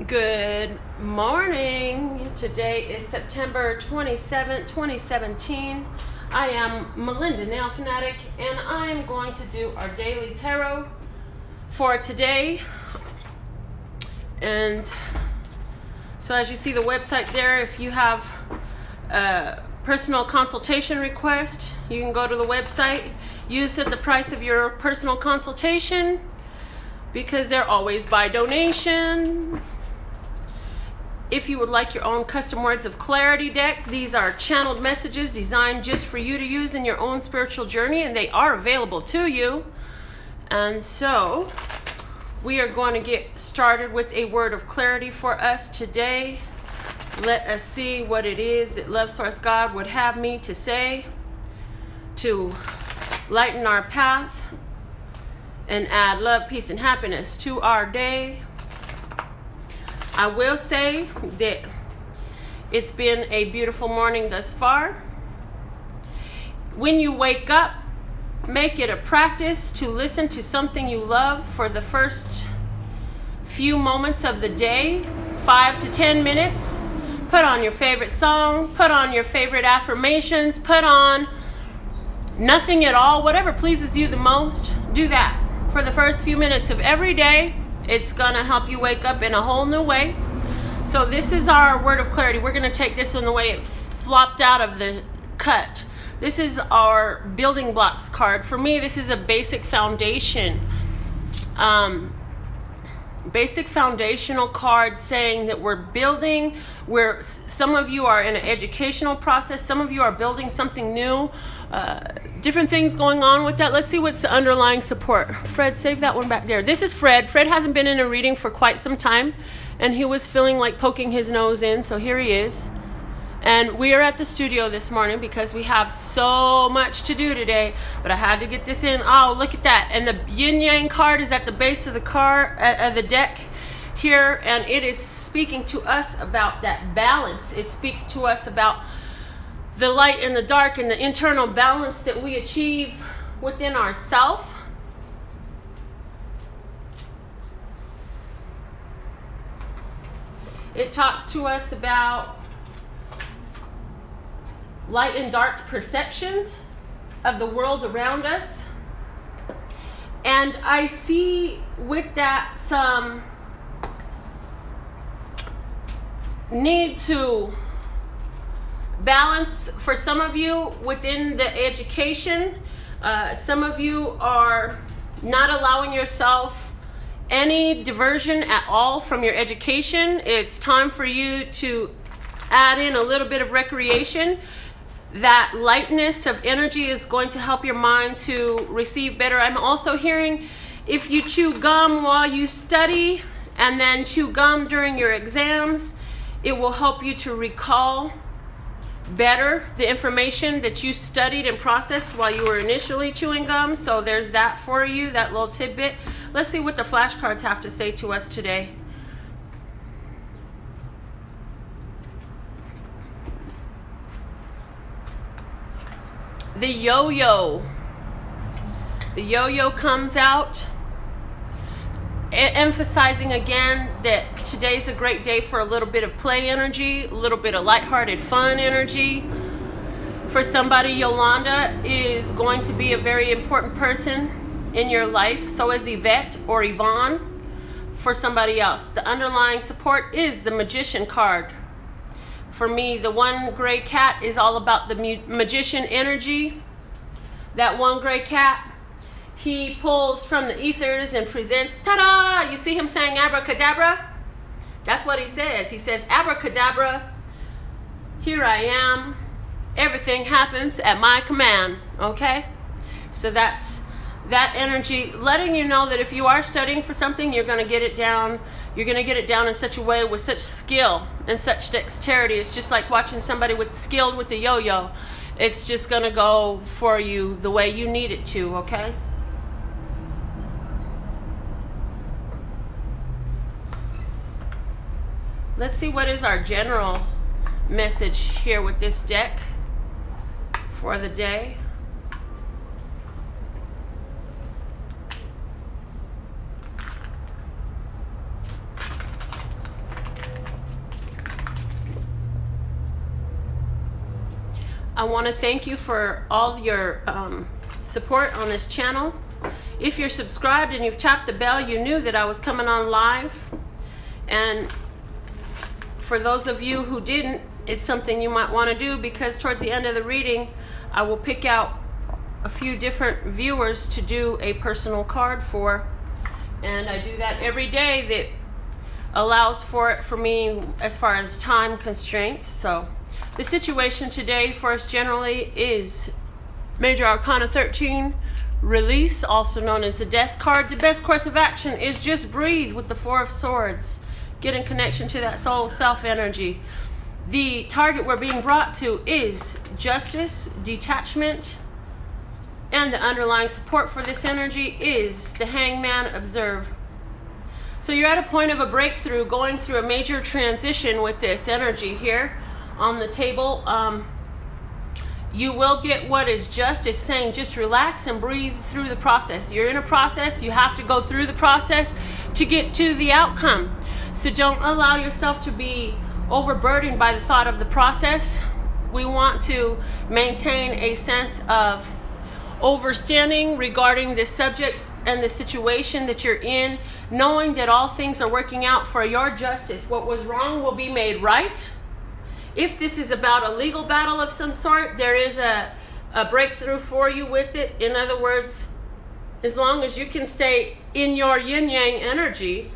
Good morning. Today is September 27th, 2017. I am Melinda NailFanatic, and I'm going to do our daily tarot for today. And so as you see the website there, if you have a personal consultation request, you can go to the website, use at the price of your personal consultation, because they're always by donation. If you would like your own custom words of clarity deck, these are channeled messages designed just for you to use in your own spiritual journey, and they are available to you. And so we are going to get started with a word of clarity for us today. Let us see what it is that Love Source God would have me to say to lighten our path and add love, peace, and happiness to our day. I will say that it's been a beautiful morning thus far. When you wake up, make it a practice to listen to something you love for the first few moments of the day, 5 to 10 minutes. Put on your favorite song, put on your favorite affirmations, put on nothing at all, whatever pleases you the most. Do that for the first few minutes of every day. It's gonna help you wake up in a whole new way. So this is our word of clarity. We're gonna take this one the way it flopped out of the cut. This is our building blocks card. For me, this is a basic foundation. Basic foundational card saying that we're building, some of you are in an educational process, some of you are building something new, different things going on with that. Let's see what's the underlying support. Fred, save that one back there. This is Fred. Fred hasn't been in a reading for quite some time, and he was feeling like poking his nose in, so here he is. And we are at the studio this morning because we have so much to do today, but I had to get this in. Oh, look at that. And the yin yang card is at the base of the the deck here, and it is speaking to us about that balance. It speaks to us about the light and the dark and the internal balance that we achieve within ourselves. It talks to us about light and dark perceptions of the world around us. And I see with that some need to balance for some of you within the education. Some of you are not allowing yourself any diversion at all from your education. It's time for you to add in a little bit of recreation. That lightness of energy is going to help your mind to receive better. I'm also hearing if you chew gum while you study and then chew gum during your exams, it will help you to recall better the information that you studied and processed while you were initially chewing gum. So there's that for you, that little tidbit. Let's see what the flashcards have to say to us today. The yo-yo. The yo-yo comes out, emphasizing again that today's a great day for a little bit of play energy, a little bit of lighthearted fun energy. For somebody, Yolanda is going to be a very important person in your life. So is Yvette or Yvonne for somebody else. The underlying support is the Magician card. For me, the one gray cat is all about the magician energy. That one gray cat, he pulls from the ethers and presents, ta-da! You see him saying abracadabra? That's what he says. He says, abracadabra, here I am. Everything happens at my command, okay? So that's that energy, letting you know that if you are studying for something, you're going to get it down. You're going to get it down in such a way with such skill and such dexterity. It's just like watching somebody skilled with the yo-yo. It's just going to go for you the way you need it to, okay? Let's see what is our general message here with this deck for the day. I want to thank you for all your support on this channel. If you're subscribed and you've tapped the bell, you knew that I was coming on live. And for those of you who didn't, it's something you might want to do, because towards the end of the reading, I will pick out a few different viewers to do a personal card for. And I do that every day. That allows for it for me as far as time constraints. So the situation today for us generally is Major Arcana 13, Release, also known as the Death card. The best course of action is just breathe with the Four of Swords. Get in connection to that soul self energy. The target we're being brought to is justice, detachment, and the underlying support for this energy is the Hangman, observe. So you're at a point of a breakthrough, going through a major transition with this energy here on the table. You will get what is just. It's saying just relax and breathe through the process. You're in a process. You have to go through the process to get to the outcome. So don't allow yourself to be overburdened by the thought of the process. We want to maintain a sense of overstanding regarding this subject and the situation that you're in, knowing that all things are working out for your justice. What was wrong will be made right. If this is about a legal battle of some sort, there is a breakthrough for you with it. In other words, as long as you can stay in your yin-yang energy,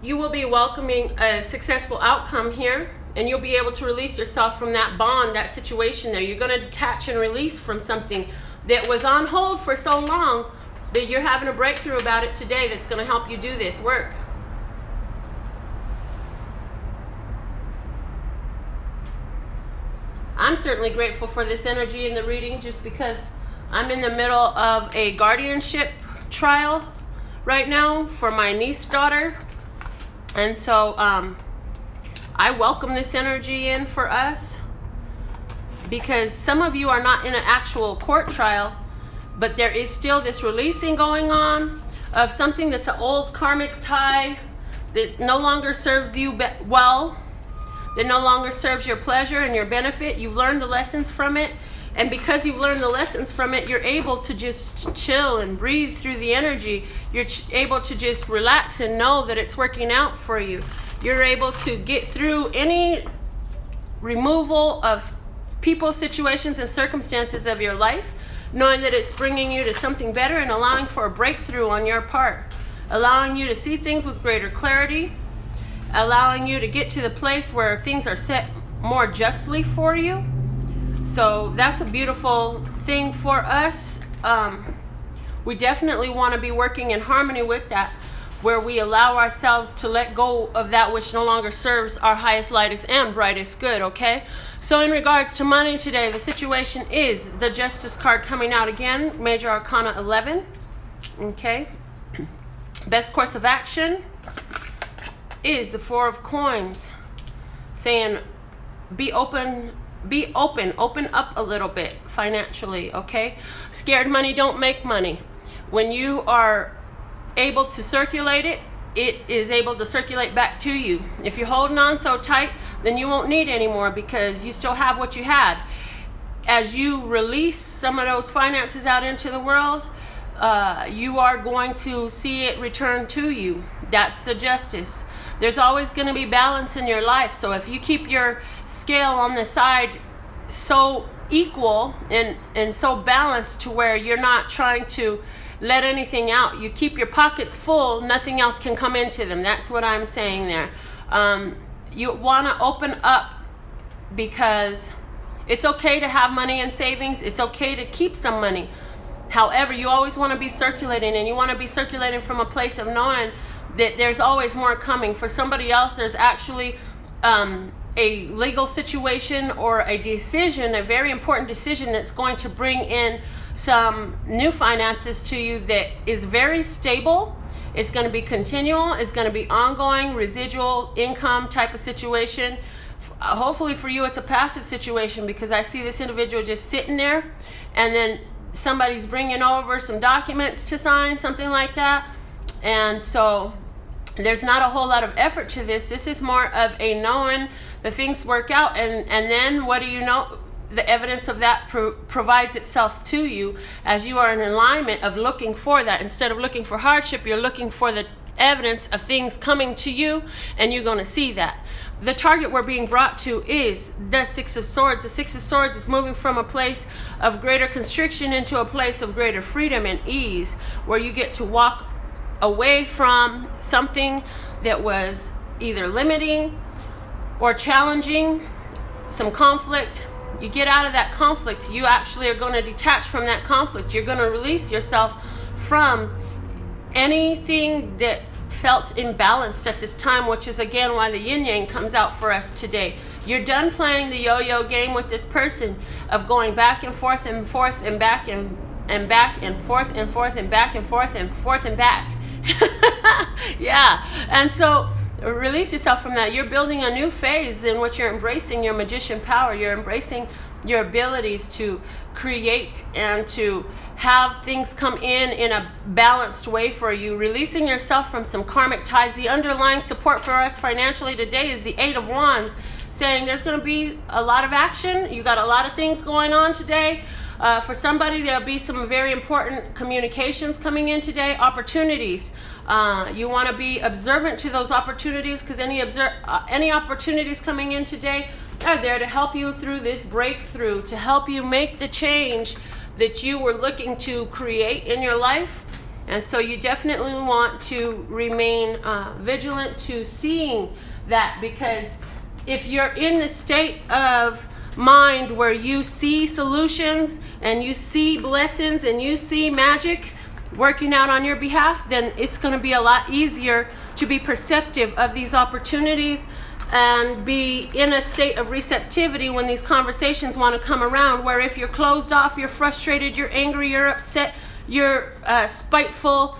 you will be welcoming a successful outcome here, and you'll be able to release yourself from that bond, that situation there. You're going to detach and release from something that was on hold for so long, that you're having a breakthrough about it today that's going to help you do this work. I'm certainly grateful for this energy in the reading, just because I'm in the middle of a guardianship trial right now for my niece daughter. And so I welcome this energy in for us, because some of you are not in an actual court trial, but there is still this releasing going on of something that's an old karmic tie that no longer serves you well, that no longer serves your pleasure and your benefit. You've learned the lessons from it, and because you've learned the lessons from it, you're able to just chill and breathe through the energy. You're able to just relax and know that it's working out for you. You're able to get through any removal of people, situations, and circumstances of your life, knowing that it's bringing you to something better and allowing for a breakthrough on your part, allowing you to see things with greater clarity, allowing you to get to the place where things are set more justly for you. So that's a beautiful thing for us. We definitely want to be working in harmony with that, where we allow ourselves to let go of that which no longer serves our highest, lightest, and brightest good, okay? So in regards to money today, the situation is the Justice card coming out again, Major Arcana 11, okay? Best course of action is the Four of Coins, saying be open up a little bit financially, okay? Scared money don't make money. When you are able to circulate it, it is able to circulate back to you. If you're holding on so tight, then you won't need anymore, because you still have what you had. As you release some of those finances out into the world, you are going to see it return to you. That's the justice. There's always going to be balance in your life. So if you keep your scale on the side so equal and so balanced to where you're not trying to let anything out, you keep your pockets full, nothing else can come into them. That's what I'm saying there. You want to open up, because it's okay to have money in savings. It's okay to keep some money. However, you always want to be circulating, and you want to be circulating from a place of knowing that there's always more coming. For somebody else, there's actually a legal situation or a decision, a very important decision that's going to bring in some new finances to you that is very stable. It's going to be continual. It's going to be ongoing, residual income type of situation. Hopefully for you, it's a passive situation, because I see this individual just sitting there, and then somebody's bringing over some documents to sign, something like that. And so there's not a whole lot of effort to this. This is more of a knowing that things work out, and then what do you know? the evidence of that provides itself to you as you are in alignment of looking for that. Instead of looking for hardship, you're looking for the evidence of things coming to you, and you're going to see that. The target we're being brought to is the Six of Swords. The Six of Swords is moving from a place of greater constriction into a place of greater freedom and ease, where you get to walk away from something that was either limiting or challenging, some conflict. You get out of that conflict. You actually are going to detach from that conflict. You're going to release yourself from anything that felt imbalanced at this time, which is again why the yin yang comes out for us today. You're done playing the yo-yo game with this person of going back and forth and forth and back and back and forth and forth and back and forth and forth and back. Yeah, and so release yourself from that. You're building a new phase in which you're embracing your magician power. You're embracing your abilities to create and to have things come in a balanced way for you, releasing yourself from some karmic ties. The underlying support for us financially today is the Eight of Wands, saying there's going to be a lot of action. You got a lot of things going on today. For somebody, there'll be some very important communications coming in today, opportunities. You want to be observant to those opportunities, because any opportunities coming in today are there to help you through this breakthrough, to help you make the change that you were looking to create in your life. And so you definitely want to remain vigilant to seeing that, because if you're in the state of mind where you see solutions and you see blessings and you see magic working out on your behalf, then it's going to be a lot easier to be perceptive of these opportunities and be in a state of receptivity when these conversations want to come around. Where if you're closed off, you're frustrated, you're angry, you're upset, you're spiteful,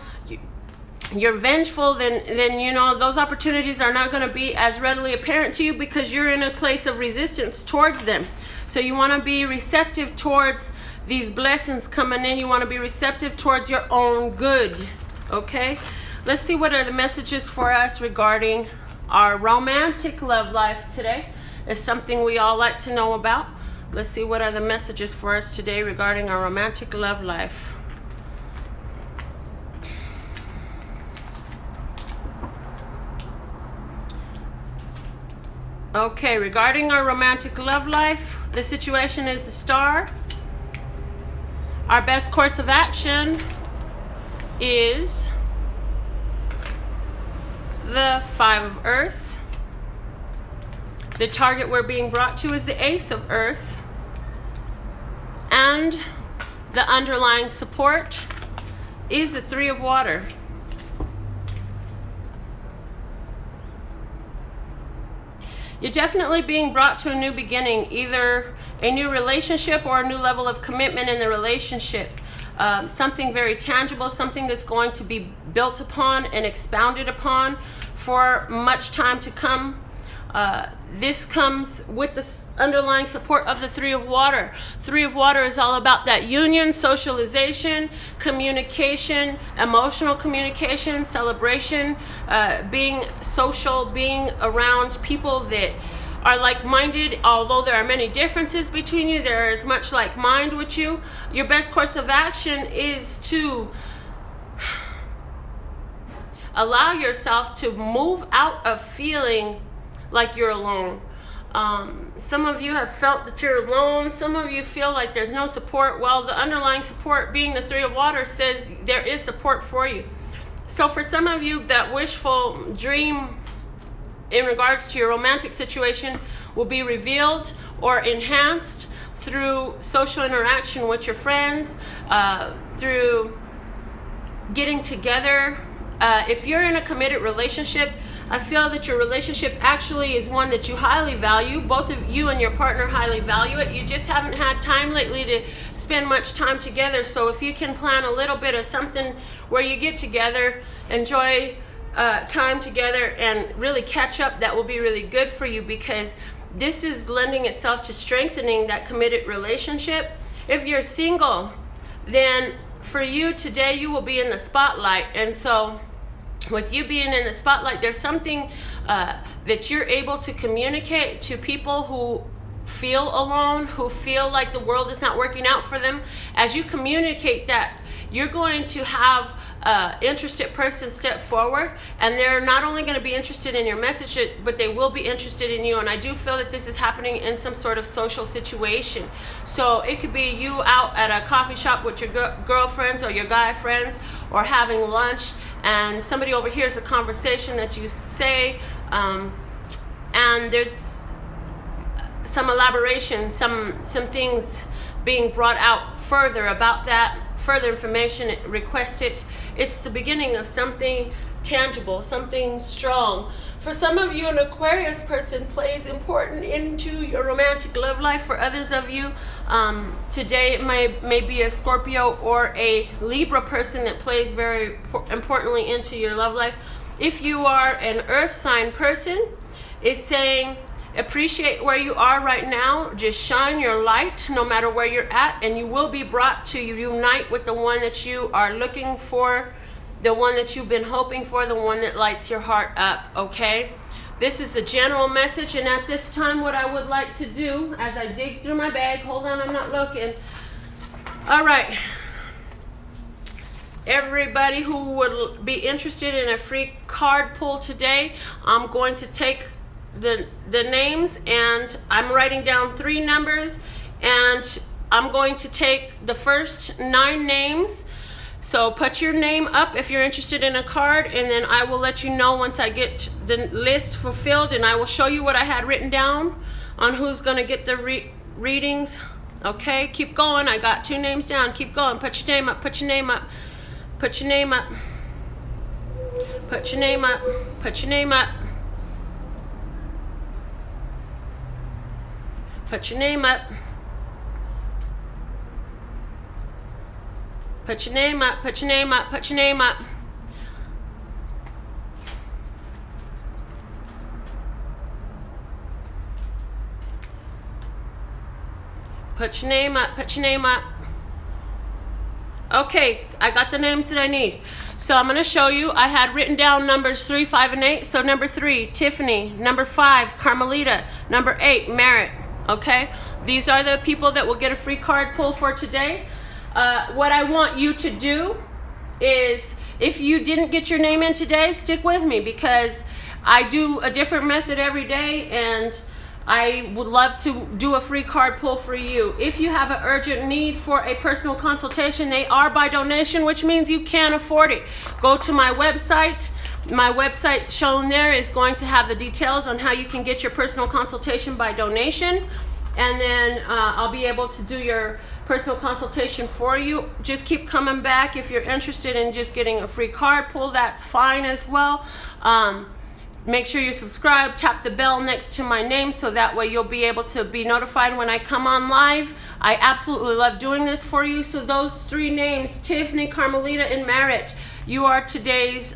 you're vengeful, then you know those opportunities are not going to be as readily apparent to you, because you're in a place of resistance towards them. So you want to be receptive towards these blessings coming in. You want to be receptive towards your own good. Okay, let's see what are the messages for us regarding our romantic love life today. It's something we all like to know about. Let's see what are the messages for us today regarding our romantic love life. Okay, regarding our romantic love life, the situation is the Star. Our best course of action is the Five of Earth. The target we're being brought to is the Ace of Earth. And the underlying support is the Three of Water. You're definitely being brought to a new beginning, either a new relationship or a new level of commitment in the relationship. Something very tangible, something that's going to be built upon and expounded upon for much time to come. This comes with the underlying support of the Three of Water. Three of Water is all about that union, socialization, communication, emotional communication, celebration, being social, being around people that are like-minded. Although there are many differences between you, there is much like-mind with you. Your best course of action is to allow yourself to move out of feeling like you're alone. Some of you have felt that you're alone. Some of you feel like there's no support. Well, the underlying support, being the Three of Water, says there is support for you. So for some of you, that wishful dream in regards to your romantic situation will be revealed or enhanced through social interaction with your friends, through getting together. If you're in a committed relationship, I feel that your relationship actually is one that you highly value. Both of you and your partner highly value it. You just haven't had time lately to spend much time together. So if you can plan a little bit of something where you get together, enjoy time together, and really catch up, that will be really good for you, because this is lending itself to strengthening that committed relationship. If you're single, then for you today, you will be in the spotlight. And so with you being in the spotlight, there's something that you're able to communicate to people who feel alone, who feel like the world is not working out for them, as you communicate that, you're going to have an interested person step forward, and they're not only going to be interested in your message, but they will be interested in you. And I do feel that this is happening in some sort of social situation. So it could be you out at a coffee shop with your girlfriends or your guy friends, or having lunch, and somebody overhears a conversation that you say, and there's some elaboration, some things being brought out further about that, further information requested. It's the beginning of something tangible, something strong. For some of you, an Aquarius person plays important into your romantic love life. For others of you, today it may be a Scorpio or a Libra person that plays very importantly into your love life. If you are an earth sign person, it's saying, appreciate where you are right now. Just shine your light no matter where you're at, and you will be brought to unite with the one that you are looking for, the one that you've been hoping for, the one that lights your heart up, okay? This is the general message, and at this time what I would like to do as I dig through my bag, hold on, I'm not looking. All right. Everybody who would be interested in a free card pull today, I'm going to take the names, and I'm writing down 3 numbers, and I'm going to take the first 9 names. So put your name up if you're interested in a card, and then I will let you know once I get the list fulfilled, and I will show you what I had written down on who's going to get the readings. Okay, keep going. I got 2 names down. Keep going. Put your name up. Put your name up. Put your name up. Put your name up. Put your name up. Put your name up. Put your name up. Put your name up. Put your name up. Put your name up. Put your name up. Okay, I got the names that I need. So I'm going to show you. I had written down numbers 3, 5, and 8. So number 3, Tiffany. Number 5, Carmelita. Number 8, Merritt. Okay, these are the people that will get a free card pull for today. What I want you to do is, if you didn't get your name in today, stick with me, because I do a different method every day, and I would love to do a free card pull for you. If you have an urgent need for a personal consultation, they are by donation, which means you can't afford it. Go to my website. My website shown there is going to have the details on how you can get your personal consultation by donation, and then I'll be able to do your personal consultation for you. Just keep coming back. If you're interested in just getting a free card pull, that's fine as well. Make sure you subscribe, tap the bell next to my name, so that way you'll be able to be notified when I come on live. I absolutely love doing this for you. So those 3 names, Tiffany, Carmelita, and Merritt, you are today's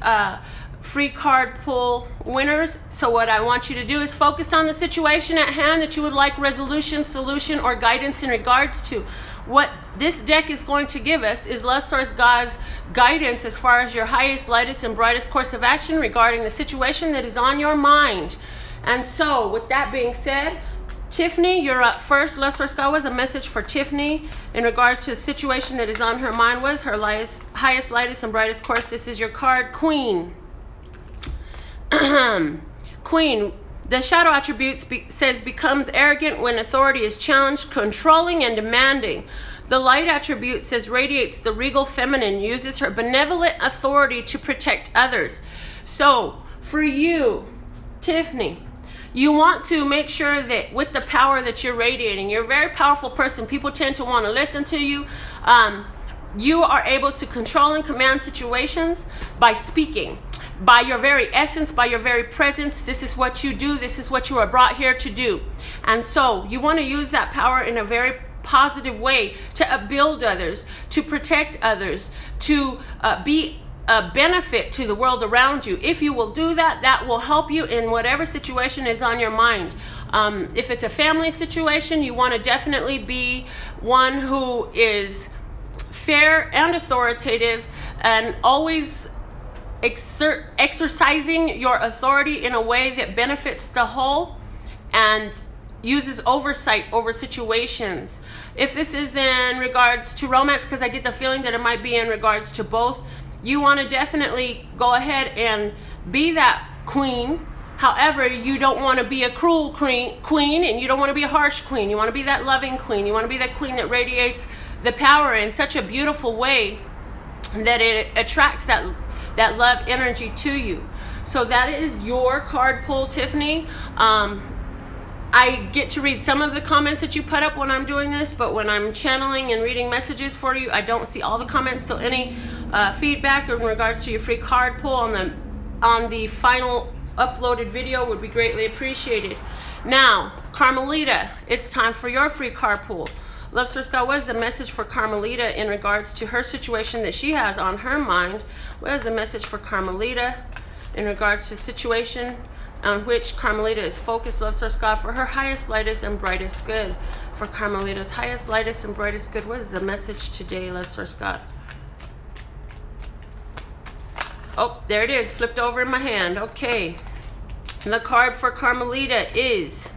free card pull winners. So what I want you to do is focus on the situation at hand that you would like resolution, solution, or guidance in regards to. What this deck is going to give us is Love Source God's guidance as far as your highest, lightest, and brightest course of action regarding the situation that is on your mind. And so with that being said, Tiffany, you're up first. Love Source God, was a message for Tiffany in regards to the situation that is on her mind, was her highest, lightest, and brightest course. This is your card, Queen. Queen, the shadow attribute says becomes arrogant when authority is challenged, controlling and demanding. The light attribute says radiates the regal feminine, uses her benevolent authority to protect others. So for you, Tiffany, you want to make sure that with the power that you're radiating, you're a very powerful person. People tend to want to listen to you. You are able to control and command situations by speaking. By your very essence, by your very presence. This is what you do. This is what you are brought here to do. And so you want to use that power in a very positive way to upbuild others, to protect others, to be a benefit to the world around you. If you will do that, that will help you in whatever situation is on your mind. If it's a family situation, you want to definitely be one who is fair and authoritative, and always exercising your authority in a way that benefits the whole, and uses oversight over situations. If this is in regards to romance, because I get the feeling that it might be in regards to both, you want to definitely go ahead and be that queen. However, you don't want to be a cruel queen, and you don't want to be a harsh queen. You want to be that loving queen. You want to be that queen that radiates the power in such a beautiful way that it attracts that love energy to you. So that is your card pull, Tiffany. I get to read some of the comments that you put up when I'm doing this, but when I'm channeling and reading messages for you, I don't see all the comments. So any feedback in regards to your free card pull on the final uploaded video would be greatly appreciated. Now, Carmelita, it's time for your free card pull. Love Source God, what is the message for Carmelita in regards to her situation that she has on her mind? What is the message for Carmelita in regards to situation on which Carmelita is focused, Love Source God, for her highest, lightest, and brightest good? For Carmelita's highest, lightest, and brightest good, what is the message today, Love Source God? Oh, there it is, flipped over in my hand. Okay. The card for Carmelita is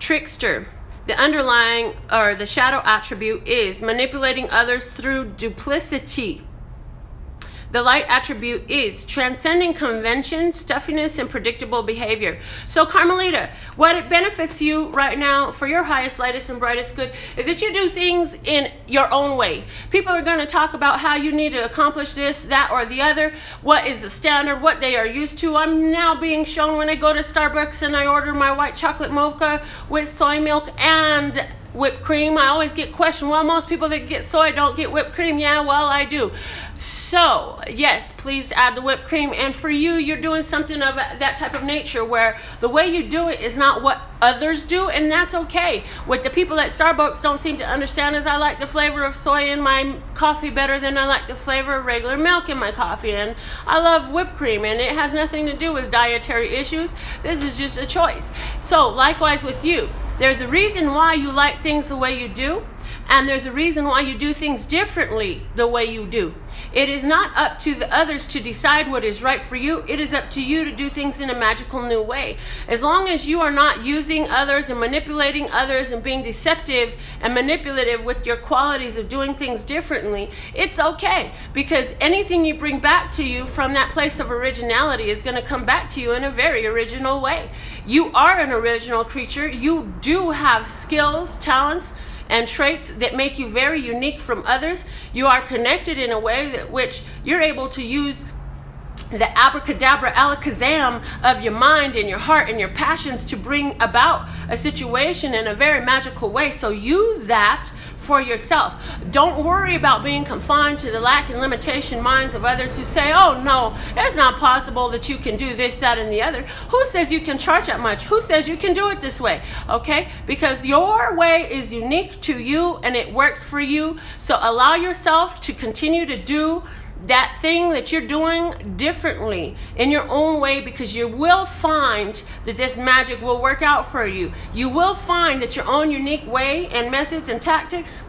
Trickster. The underlying, or the shadow attribute, is manipulating others through duplicity. The light attribute is transcending convention, stuffiness, and predictable behavior. So Carmelita, what it benefits you right now for your highest, lightest, and brightest good is that you do things in your own way. People are going to talk about how you need to accomplish this, that, or the other. What is the standard, what they are used to. I'm now being shown when I go to Starbucks and I order my white chocolate mocha with soy milk and whipped cream. I always get questioned, well, most people that get soy don't get whipped cream. Yeah, well, I do. So yes, please add the whipped cream. And for you, you're doing something of that type of nature where the way you do it is not what others do, and that's okay. What the people at Starbucks don't seem to understand is I like the flavor of soy in my coffee better than I like the flavor of regular milk in my coffee, and I love whipped cream, and it has nothing to do with dietary issues. This is just a choice. So likewise with you, there's a reason why you like things the way you do, and there's a reason why you do things differently the way you do. It is not up to the others to decide what is right for you. It is up to you to do things in a magical new way. As long as you are not using others and manipulating others and being deceptive and manipulative with your qualities of doing things differently, it's okay, because anything you bring back to you from that place of originality is going to come back to you in a very original way. You are an original creature. You do have skills, talents, and traits that make you very unique from others. You are connected in a way that which you're able to use the abracadabra alakazam of your mind and your heart and your passions to bring about a situation in a very magical way. So use that for yourself. Don't worry about being confined to the lack and limitation minds of others who say, oh no, it's not possible that you can do this, that, and the other. Who says you can charge that much? Who says you can do it this way? Okay, because your way is unique to you and it works for you. So allow yourself to continue to do that thing that you're doing differently in your own way, because you will find that this magic will work out for you. You will find that your own unique way and methods and tactics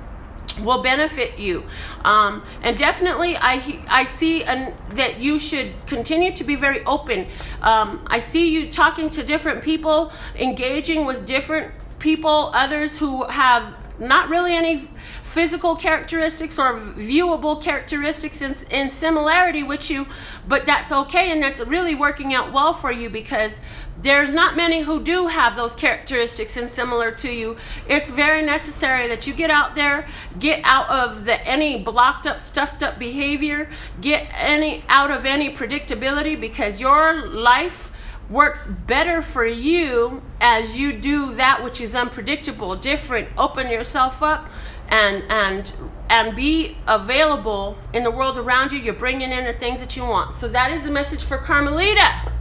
will benefit you. And definitely I see that you should continue to be very open. I see you talking to different people, engaging with different people, others who have not really any physical characteristics or viewable characteristics in similarity with you, but that's okay, and that's really working out well for you, because there's not many who do have those characteristics and similar to you. It's very necessary that you get out there, get out of any blocked up, stuffed up behavior, get out of any predictability, because your life works better for you as you do that which is unpredictable, different. Open yourself up and be available in the world around you. You're bringing in the things that you want. So that is the message for Carmelita.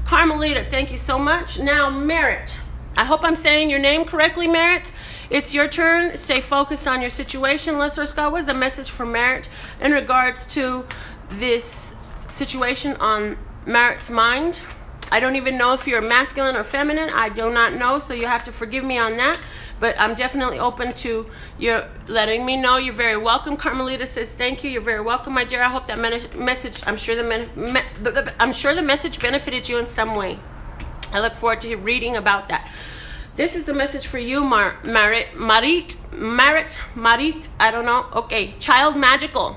Carmelita, thank you so much. Now, Merit. I hope I'm saying your name correctly, Merit. It's your turn. Stay focused on your situation. Let's Scott, what is the message for Merit in regards to this situation on Merit's mind? I don't even know if you're masculine or feminine. I do not know, so you have to forgive me on that. But I'm definitely open to your letting me know. You're very welcome. Carmelita says, thank you. You're very welcome, my dear. I hope that message, I'm sure the message benefited you in some way. I look forward to reading about that. This is the message for you, Marit, I don't know. Okay, child magical.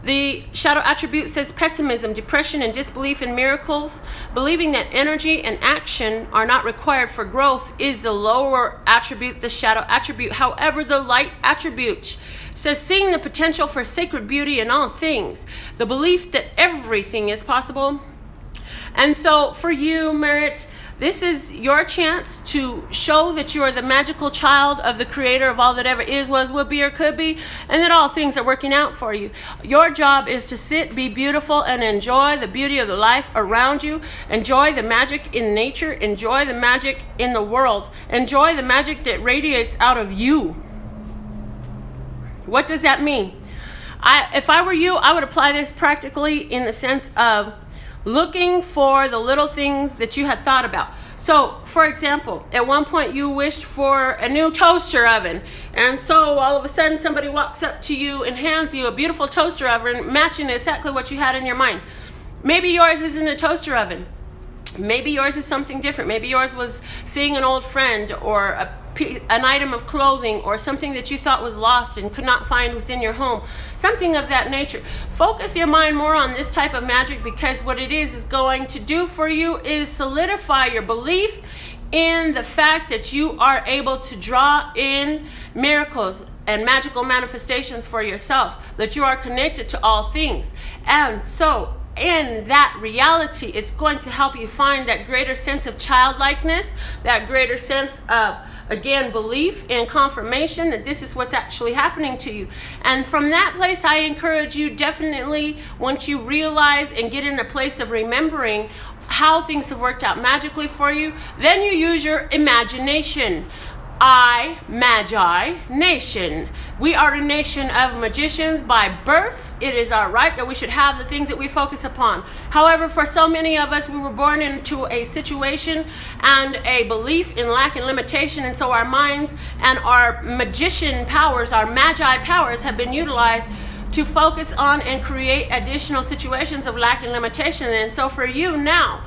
The shadow attribute says pessimism, depression, and disbelief in miracles. Believing that energy and action are not required for growth is the lower attribute, the shadow attribute. However, the light attribute says seeing the potential for sacred beauty in all things. The belief that everything is possible. And so for you, Merit, this is your chance to show that you are the magical child of the creator of all that ever is, was, will be, or could be, and that all things are working out for you. Your job is to sit, be beautiful, and enjoy the beauty of the life around you. Enjoy the magic in nature. Enjoy the magic in the world. Enjoy the magic that radiates out of you. What does that mean? If I were you, I would apply this practically in the sense of looking for the little things that you had thought about. So, for example, at one point you wished for a new toaster oven, and so all of a sudden somebody walks up to you and hands you a beautiful toaster oven matching exactly what you had in your mind. Maybe yours isn't a toaster oven. Maybe yours is something different. Maybe yours was seeing an old friend, or an item of clothing, or something that you thought was lost and could not find within your home. Something of that nature. Focus your mind more on this type of magic, because what it is going to do for you is solidify your belief in the fact that you are able to draw in miracles and magical manifestations for yourself, that you are connected to all things. And so in that reality, it's going to help you find that greater sense of childlikeness, that greater sense of, again, belief and confirmation that this is what's actually happening to you. And from that place, I encourage you, definitely, once you realize and get in the place of remembering how things have worked out magically for you, then you use your imagination. Magi Nation. We are a nation of magicians by birth. It is our right that we should have the things that we focus upon. However, for so many of us, we were born into a situation and a belief in lack and limitation, and so our minds and our magician powers, our magi powers, have been utilized to focus on and create additional situations of lack and limitation. And so for you now,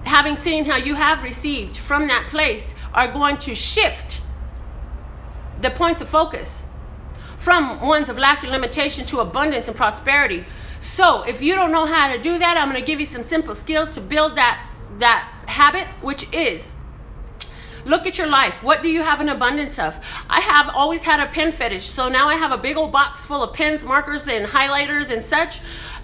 having seen how you have received from that place, are going to shift the points of focus from ones of lack and limitation to abundance and prosperity. So if you don't know how to do that, I'm going to give you some simple skills to build that habit, which is, look at your life. What do you have an abundance of? I have always had a pen fetish, so now I have a big old box full of pens, markers, and highlighters and such.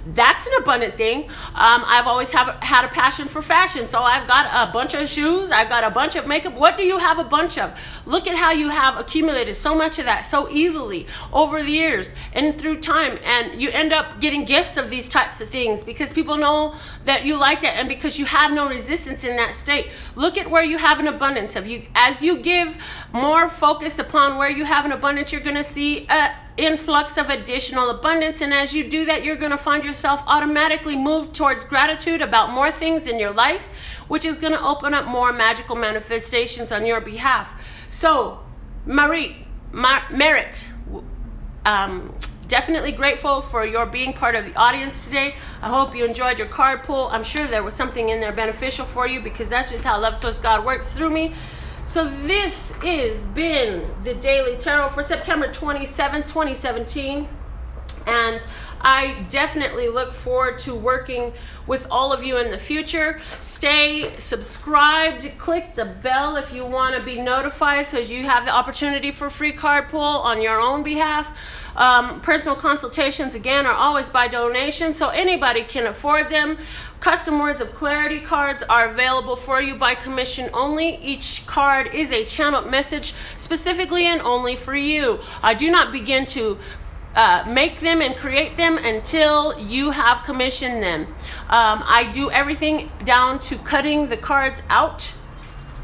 That's an abundant thing. I've always had a passion for fashion, so I've got a bunch of shoes, I've got a bunch of makeup. What do you have a bunch of? Look at how you have accumulated so much of that so easily over the years and through time, and you end up getting gifts of these types of things because people know that you like that, and because you have no resistance in that state. Look at where you have an abundance of. As you give more focus upon where you have an abundance, you're going to see influx of additional abundance, and as you do that, you're going to find yourself automatically moved towards gratitude about more things in your life, which is going to open up more magical manifestations on your behalf. So Merit, definitely grateful for your being part of the audience today. I hope you enjoyed your card pull. I'm sure there was something in there beneficial for you, because that's just how Love Source God works through me. So this has been the Daily Tarot for September 27th, 2017. And I definitely look forward to working with all of you in the future. Stay subscribed. Click the bell if you want to be notified, so you have the opportunity for free card pull on your own behalf. Personal consultations, again, are always by donation, so anybody can afford them. Custom Words of Clarity cards are available for you by commission only. Each card is a channeled message specifically and only for you. I do not begin to make them and create them until you have commissioned them. I do everything down to cutting the cards out.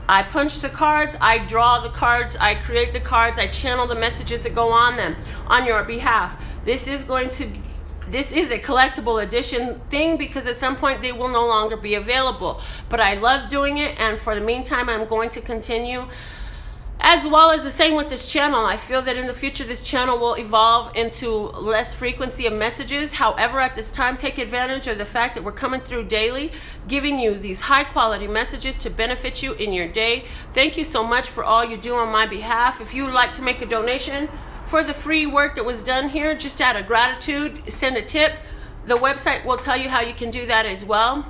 I punch the cards, I draw the cards, I create the cards, I channel the messages that go on them on your behalf. This is a collectible edition thing, because at some point they will no longer be available. But I love doing it, and for the meantime, I'm going to continue. As well as the same with this channel. I feel that in the future this channel will evolve into less frequency of messages. However, at this time, take advantage of the fact that we're coming through daily, giving you these high quality messages to benefit you in your day. Thank you so much for all you do on my behalf. If you would like to make a donation for the free work that was done here, just out of gratitude, send a tip. The website will tell you how you can do that as well.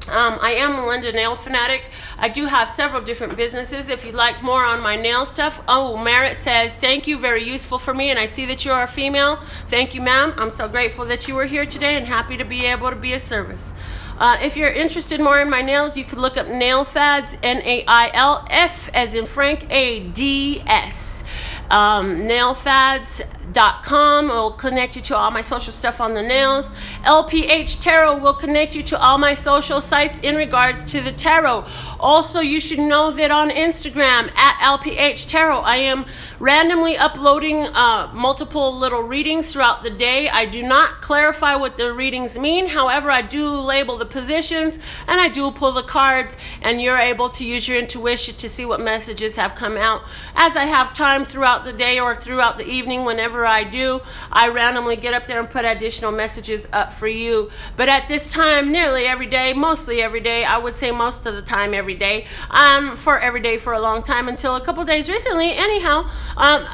I am Melinda NailFanatic. I do have several different businesses. If you'd like more on my nail stuff. Oh, Merritt says, thank you, very useful for me, and I see that you are a female. Thank you, ma'am. I'm so grateful that you were here today and happy to be able to be of service. If you're interested more in my nails, you can look up NailFads, N-A-I-L-F as in Frank, A-D-S. NailFads.com will connect you to all my social stuff on the nails. LPH Tarot will connect you to all my social sites in regards to the tarot. Also, you should know that on Instagram at LPH Tarot, I am randomly uploading multiple little readings throughout the day. I do not clarify what the readings mean. However, I do label the positions and I do pull the cards, and you're able to use your intuition to see what messages have come out. As I have time throughout the day or throughout the evening, whenever I do, I randomly get up there and put additional messages up for you. But at this time, nearly every day, mostly every day, I would say most of the time every day, for every day for a long time until a couple days recently. Anyhow,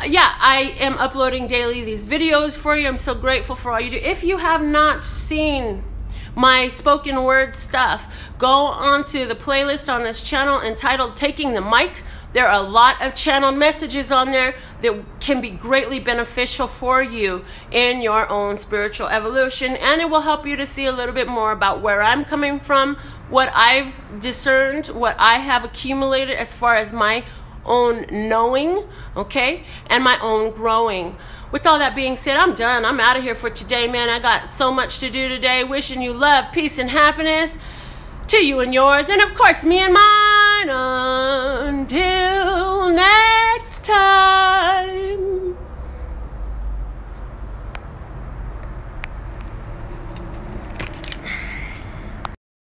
yeah, I am uploading daily these videos for you. I'm so grateful for all you do. If you have not seen my spoken word stuff, go onto the playlist on this channel entitled Taking the Mic. There are a lot of channeled messages on there that can be greatly beneficial for you in your own spiritual evolution, and it will help you to see a little bit more about where I'm coming from, what I've discerned, what I have accumulated as far as my own knowing, okay, and my own growing. With all that being said, I'm done. I'm out of here for today, man. I got so much to do today. Wishing you love, peace, and happiness to you and yours, and of course me and mine, until